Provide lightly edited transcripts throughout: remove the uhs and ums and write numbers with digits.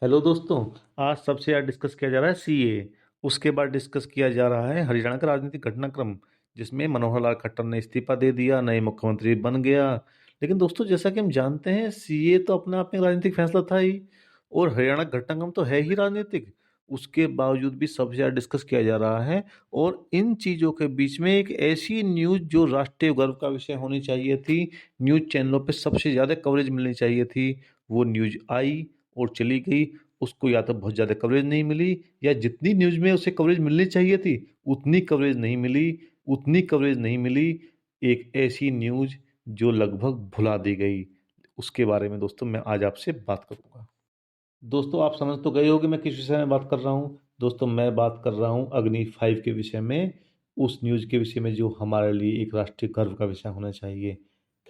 Hello दोस्तों। आज सबसे ज़्यादा डिस्कस किया जा रहा है सीए। उसके बाद डिस्कस किया जा रहा है हरियाणा का राजनीतिक घटनाक्रम, जिसमें मनोहर लाल खट्टर ने इस्तीफा दे दिया, नए मुख्यमंत्री बन गया। लेकिन दोस्तों, जैसा कि हम जानते हैं, सीए तो अपने आप में राजनीतिक फैसला था ही, और हरियाणा का घटनाक्रम तो है ही राजनीतिक। उसके बावजूद भी सबसे ज़्यादा डिस्कस किया जा रहा है। और इन चीज़ों के बीच में एक ऐसी न्यूज़ जो राष्ट्रीय गर्व का विषय होनी चाहिए थी, न्यूज़ चैनलों पे सबसे ज़्यादा कवरेज मिलनी चाहिए थी, वो न्यूज़ आई और चली गई। उसको या तो बहुत ज़्यादा कवरेज नहीं मिली, या जितनी न्यूज़ में उसे कवरेज मिलनी चाहिए थी उतनी कवरेज नहीं मिली। उतनी कवरेज नहीं मिली, एक ऐसी न्यूज़ जो लगभग भुला दी गई। उसके बारे में दोस्तों मैं आज आपसे बात करूँगा। दोस्तों, आप समझ तो गए होंगे मैं किस विषय में बात कर रहा हूँ। दोस्तों, मैं बात कर रहा हूँ अग्नि 5 के विषय में, उस न्यूज़ के विषय में जो हमारे लिए एक राष्ट्रीय गर्व का विषय होना चाहिए।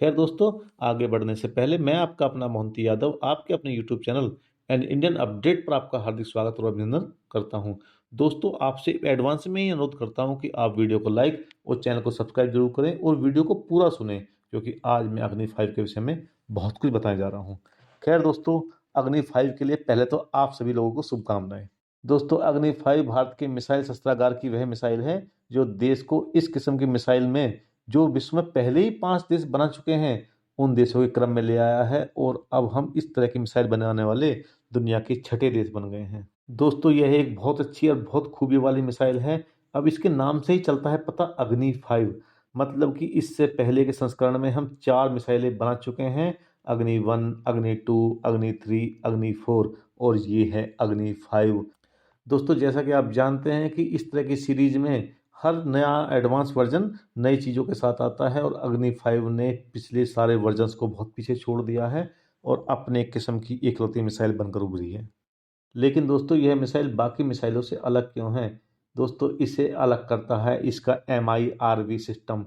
खैर दोस्तों, आगे बढ़ने से पहले मैं आपका अपना मोहंती यादव आपके अपने YouTube channel and Indian update पर आपका हार्दिक स्वागत और अभिनंदन करता हूँ। दोस्तों, आपसे एडवांस में ही अनुरोध करता हूँ कि आप वीडियो को लाइक और चैनल को सब्सक्राइब जरूर करें और वीडियो को पूरा सुनें, क्योंकि आज मैं अग्नि 5 के विषय में बहुत कुछ बताने जा रहा हूँ। खैर दोस्तों, अग्नि 5 के लिए पहले तो आप सभी लोगों को शुभकामनाएं। दोस्तों, अग्नि 5 भारत के मिसाइल शस्त्रागार की वह मिसाइल है जो देश को इस किस्म की मिसाइल में, जो विश्व में पहले ही 5 देश बना चुके हैं, उन देशों के क्रम में ले आया है। और अब हम इस तरह की मिसाइल बनाने वाले दुनिया के छठे देश बन गए हैं। दोस्तों, यह एक बहुत अच्छी और बहुत खूबी वाली मिसाइल है। अब इसके नाम से ही चलता है पता, अग्नि 5। मतलब कि इससे पहले के संस्करण में हम 4 मिसाइलें बना चुके हैं, अग्नि 1, अग्नि 2, अग्नि 3, अग्नि 4, और ये है अग्नि 5। दोस्तों, जैसा कि आप जानते हैं कि इस तरह की सीरीज में हर नया एडवांस वर्जन नई चीज़ों के साथ आता है, और अग्नि 5 ने पिछले सारे वर्जन्स को बहुत पीछे छोड़ दिया है और अपने किस्म की एकलौती मिसाइल बनकर उभरी है। लेकिन दोस्तों, यह मिसाइल बाकी मिसाइलों से अलग क्यों है? दोस्तों, इसे अलग करता है इसका MIRV सिस्टम।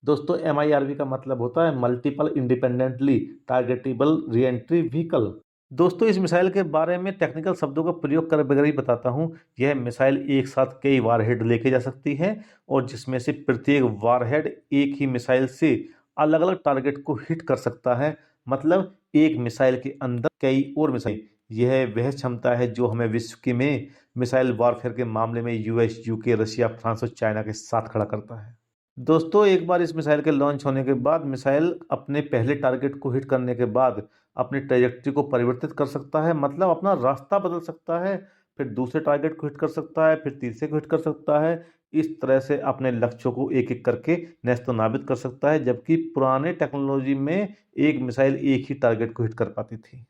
दोस्तों, MIRV का मतलब होता है multiple independently targetable re-entry vehicle. दोस्तों, इस मिसाइल के बारे में टेक्निकल शब्दों का प्रयोग कर बगैर ही बताता हूँ। यह मिसाइल एक साथ कई वारहेड लेके जा सकती है, और जिसमें से प्रत्येक वारहेड एक ही मिसाइल से अलग अलग टारगेट को हिट कर सकता है। मतलब एक मिसाइल के अंदर कई और मिसाइल। यह वह क्षमता है जो हमें विश्व के में मिसाइल वॉरफेयर के मामले में यूएस, यूके, रशिया, फ्रांस और चाइना के साथ खड़ा करता है। दोस्तों, एक बार इस मिसाइल के लॉन्च होने के बाद मिसाइल अपने पहले टारगेट को हिट करने के बाद अपनी ट्रेजेक्ट्री को परिवर्तित कर सकता है, मतलब अपना रास्ता बदल सकता है। फिर दूसरे टारगेट को हिट कर सकता है, फिर तीसरे को हिट कर सकता है। इस तरह से अपने लक्ष्यों को एक एक करके नेस्तो नाबूद कर सकता है, जबकि पुराने टेक्नोलॉजी में एक मिसाइल एक ही टारगेट को हिट कर पाती थी।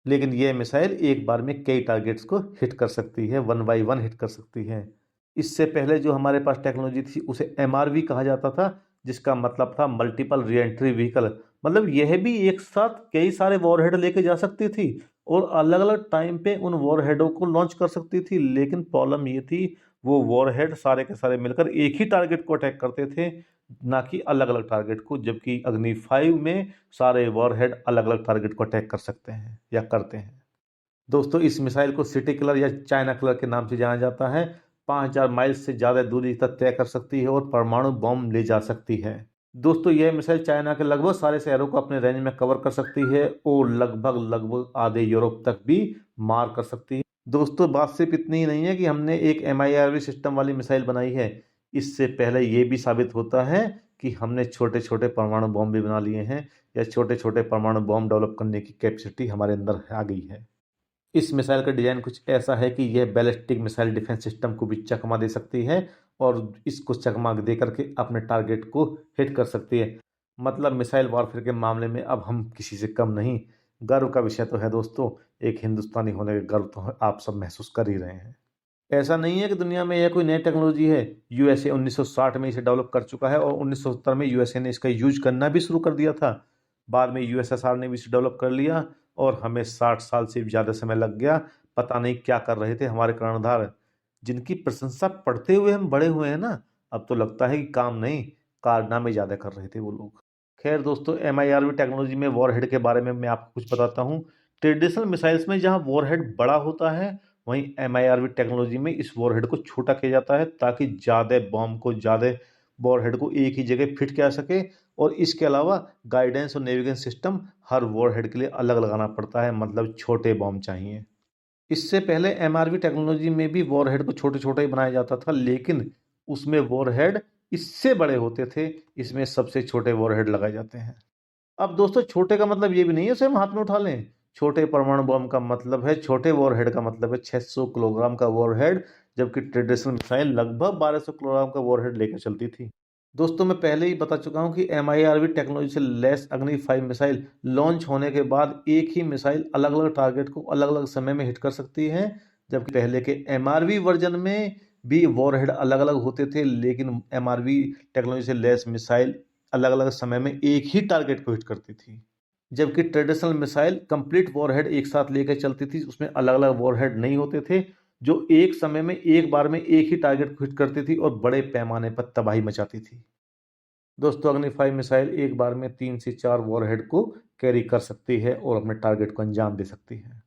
लेकिन यह मिसाइल एक बार में कई टारगेट्स को हिट कर सकती है, 1 बाई 1 हिट कर सकती है। इससे पहले जो हमारे पास टेक्नोलॉजी थी उसे MRV कहा जाता था, जिसका मतलब था मल्टीपल रीएंट्री व्हीकल। मतलब यह भी एक साथ कई सारे वॉरहेड लेके जा सकती थी और अलग अलग टाइम पे उन वॉरहेडों को लॉन्च कर सकती थी। लेकिन प्रॉब्लम ये थी, वो वॉरहेड सारे के सारे मिलकर एक ही टारगेट को अटैक करते थे, ना कि अलग अलग टारगेट को। जबकि अग्नि 5 में सारे वॉरहेड अलग अलग टारगेट को अटैक कर सकते हैं या करते हैं। दोस्तों, इस मिसाइल को सिटी किलर या चाइना किलर के नाम से जाना जाता है। 5000 माइल से ज़्यादा दूरी तक तय कर सकती है और परमाणु बम ले जा सकती है। दोस्तों, यह मिसाइल चाइना के लगभग सारे शहरों को अपने रेंज में कवर कर सकती है और लगभग लगभग आधे यूरोप तक भी मार कर सकती है। दोस्तों, बात सिर्फ इतनी ही नहीं है कि हमने एक MIRV सिस्टम वाली मिसाइल बनाई है। इससे पहले ये भी साबित होता है कि हमने छोटे छोटे परमाणु बम भी बना लिए हैं, या छोटे छोटे परमाणु बम डेवलप करने की कैपेसिटी हमारे अंदर आ गई है। इस मिसाइल का डिजाइन कुछ ऐसा है कि यह बैलिस्टिक मिसाइल डिफेंस सिस्टम को भी चकमा दे सकती है, और इसको चकमा दे करके अपने टारगेट को हिट कर सकती है। मतलब मिसाइल वॉरफेयर के मामले में अब हम किसी से कम नहीं। गर्व का विषय तो है दोस्तों, एक हिंदुस्तानी होने का गर्व तो आप सब महसूस कर ही रहे हैं। ऐसा नहीं है कि दुनिया में यह कोई नई टेक्नोलॉजी है। यूएसए 1960 में इसे डेवलप कर चुका है, और 1970 में यूएसए ने इसका यूज करना भी शुरू कर दिया था। बाद में यूएसएसआर ने भी इसे डेवलप कर लिया, और हमें 60 साल से भी ज़्यादा समय लग गया। पता नहीं क्या कर रहे थे हमारे कर्णधार, जिनकी प्रशंसा पढ़ते हुए हम बड़े हुए हैं ना। अब तो लगता है कि काम नहीं, कारनामे ज़्यादा कर रहे थे वो लोग। खैर दोस्तों, MIRV टेक्नोलॉजी में वॉरहेड के बारे में मैं आपको कुछ बताता हूँ। ट्रेडिशनल मिसाइल्स में जहाँ वॉरहेड बड़ा होता है, वहीं MIRV टेक्नोलॉजी में इस वॉरहेड को छोटा किया जाता है, ताकि ज़्यादा बॉम्ब को, ज़्यादा वॉरहेड को एक ही जगह फिट किया सके। और इसके अलावा गाइडेंस और नेविगेशन सिस्टम हर वॉरहेड के लिए अलग लगाना पड़ता है, मतलब छोटे बॉम्ब चाहिए। इससे पहले एमआरवी टेक्नोलॉजी में भी वॉरहेड को छोटे छोटे ही बनाया जाता था, लेकिन उसमें वॉरहेड इससे बड़े होते थे, इसमें सबसे छोटे वॉरहेड लगाए जाते हैं। अब दोस्तों छोटे का मतलब ये भी नहीं है उसे हम हाथ में उठा लें। छोटे परमाणु बम का मतलब है, छोटे वॉरहेड का मतलब है 600 किलोग्राम का वॉरहेड, जबकि ट्रेडिशनल मिसाइल लगभग 1200 किलोग्राम का वॉरहेड लेकर चलती थी। दोस्तों मैं पहले ही बता चुका हूं कि एमआईआरवी टेक्नोलॉजी से लैस अग्नि 5 मिसाइल लॉन्च होने के बाद एक ही मिसाइल अलग अलग टारगेट को अलग अलग समय में हिट कर सकती है, जबकि पहले के एमआरवी वर्जन में भी वॉरहेड अलग अलग होते थे, लेकिन एमआरवी टेक्नोलॉजी से लैस मिसाइल अलग अलग समय में एक ही टारगेट को हिट करती थी, जबकि ट्रेडिशनल मिसाइल कंप्लीट वॉरहेड एक साथ लेकर चलती थी। उसमें अलग अलग वॉरहेड नहीं होते थे, जो एक समय में एक बार में एक ही टारगेट को हिट करती थी और बड़े पैमाने पर तबाही मचाती थी। दोस्तों अग्नि 5 मिसाइल एक बार में 3 से 4 वॉरहेड को कैरी कर सकती है और अपने टारगेट को अंजाम दे सकती है।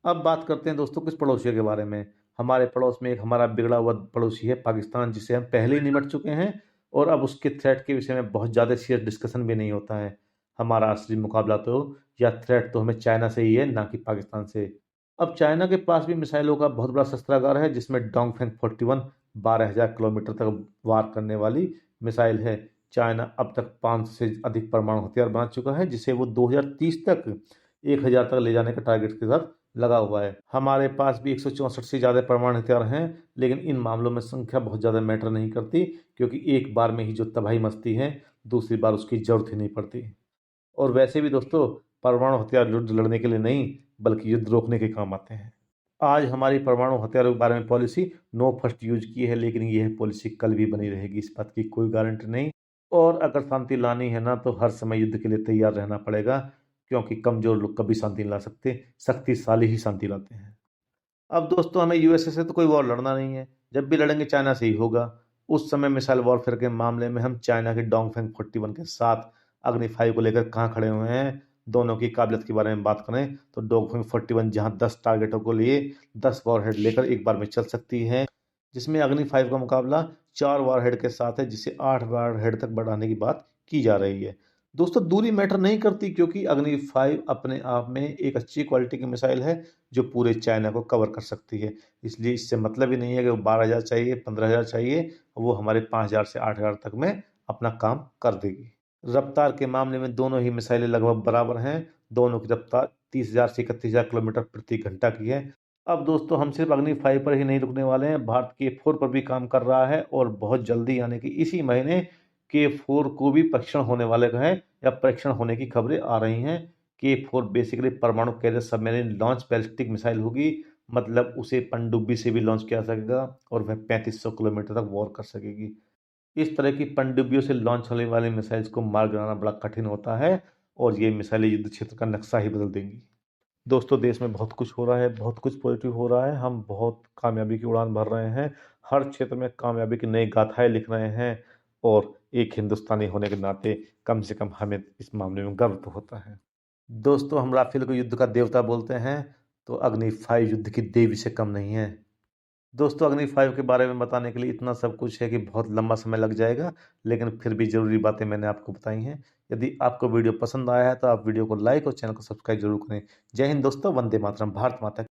अब बात करते हैं दोस्तों कुछ पड़ोसियों के बारे में। हमारे पड़ोस में एक हमारा बिगड़ा हुआ पड़ोसी है पाकिस्तान, जिसे हम पहले ही निमट चुके हैं और अब उसके थ्रेट के विषय में बहुत ज़्यादा सीरियस डिस्कशन भी नहीं होता है। हमारा असली मुकाबला तो या थ्रेट तो हमें चाइना से ही है, ना कि पाकिस्तान से। अब चाइना के पास भी मिसाइलों का बहुत बड़ा शस्त्रागार है, जिसमें डोंगफेंग 41 12,000 किलोमीटर तक वार करने वाली मिसाइल है। चाइना अब तक 500 से अधिक परमाणु हथियार बना चुका है, जिसे वो 2030 तक 1000 तक ले जाने का टारगेट के साथ लगा हुआ है। हमारे पास भी 164 से ज़्यादा परमाणु हथियार हैं, लेकिन इन मामलों में संख्या बहुत ज़्यादा मैटर नहीं करती, क्योंकि एक बार में ही जो तबाही मचती है, दूसरी बार उसकी ज़रूरत ही नहीं पड़ती। और वैसे भी दोस्तों परमाणु हथियार युद्ध लड़ने के लिए नहीं, बल्कि युद्ध रोकने के काम आते हैं। आज हमारी परमाणु हथियारों के बारे में पॉलिसी नो फर्स्ट यूज की है, लेकिन यह पॉलिसी कल भी बनी रहेगी, इस बात की कोई गारंटी नहीं। और अगर शांति लानी है ना, तो हर समय युद्ध के लिए तैयार रहना पड़ेगा, क्योंकि कमजोर लोग कभी शांति नहीं ला सकते, शक्तिशाली ही शांति लाते हैं। अब दोस्तों हमें यूएसए से तो कोई वॉर लड़ना नहीं है, जब भी लड़ेंगे चाइना से ही होगा। उस समय मिसाइल वॉरफेयर के मामले में हम चाइना के डोंगफेंग 41 के साथ अग्नि 5 को लेकर कहाँ खड़े हुए हैं। दोनों की काबिलियत के बारे में बात करें तो डोंगफेंग 41 जहां 10 टारगेटों को लिए 10 वॉरहेड लेकर एक बार में चल सकती है, जिसमें अग्नि 5 का मुकाबला 4 वॉरहेड के साथ है, जिसे 8 वॉरहेड तक बढ़ाने की बात की जा रही है। दोस्तों दूरी मैटर नहीं करती, क्योंकि अग्नि 5 अपने आप में एक अच्छी क्वालिटी की मिसाइल है, जो पूरे चाइना को कवर कर सकती है। इसलिए इससे मतलब ही नहीं है कि वो 12,000 चाहिए, 15,000 चाहिए, वो हमारे 5,000 से 8,000 तक में अपना काम कर देगी। रफ्तार के मामले में दोनों ही मिसाइलें लगभग बराबर हैं। दोनों की रफ्तार 30,000 से 31,000 किलोमीटर प्रति घंटा की है। अब दोस्तों हम सिर्फ अग्नि 5 पर ही नहीं रुकने वाले हैं, भारत K4 पर भी काम कर रहा है और बहुत जल्दी यानी कि इसी महीने K4 को भी परीक्षण होने वाले हैं या परीक्षण होने की खबरें आ रही हैं। K4 बेसिकली परमाणु carrier submarine launch ballistic missile होगी, मतलब उसे पनडुब्बी से भी लॉन्च किया सकेगा और वह 3500 किलोमीटर तक वॉर कर सकेगी। इस तरह की पनडुब्बियों से लॉन्च होने वाली मिसाइल्स को मार गिराना बड़ा कठिन होता है और ये मिसाइलें युद्ध क्षेत्र का नक्शा ही बदल देंगी। दोस्तों देश में बहुत कुछ हो रहा है, बहुत कुछ पॉजिटिव हो रहा है, हम बहुत कामयाबी की उड़ान भर रहे हैं, हर क्षेत्र में कामयाबी की नई गाथाएं लिख रहे हैं और एक हिंदुस्तानी होने के नाते कम से कम हमें इस मामले में गर्व तो होता है। दोस्तों हम राफेल को युद्ध का देवता बोलते हैं, तो अग्नि 5 युद्ध की देवी से कम नहीं है। दोस्तों अग्नि 5 के बारे में बताने के लिए इतना सब कुछ है कि बहुत लंबा समय लग जाएगा, लेकिन फिर भी ज़रूरी बातें मैंने आपको बताई हैं। यदि आपको वीडियो पसंद आया है तो आप वीडियो को लाइक और चैनल को सब्सक्राइब जरूर करें। जय हिंद दोस्तों, वंदे मातरम, भारत माता की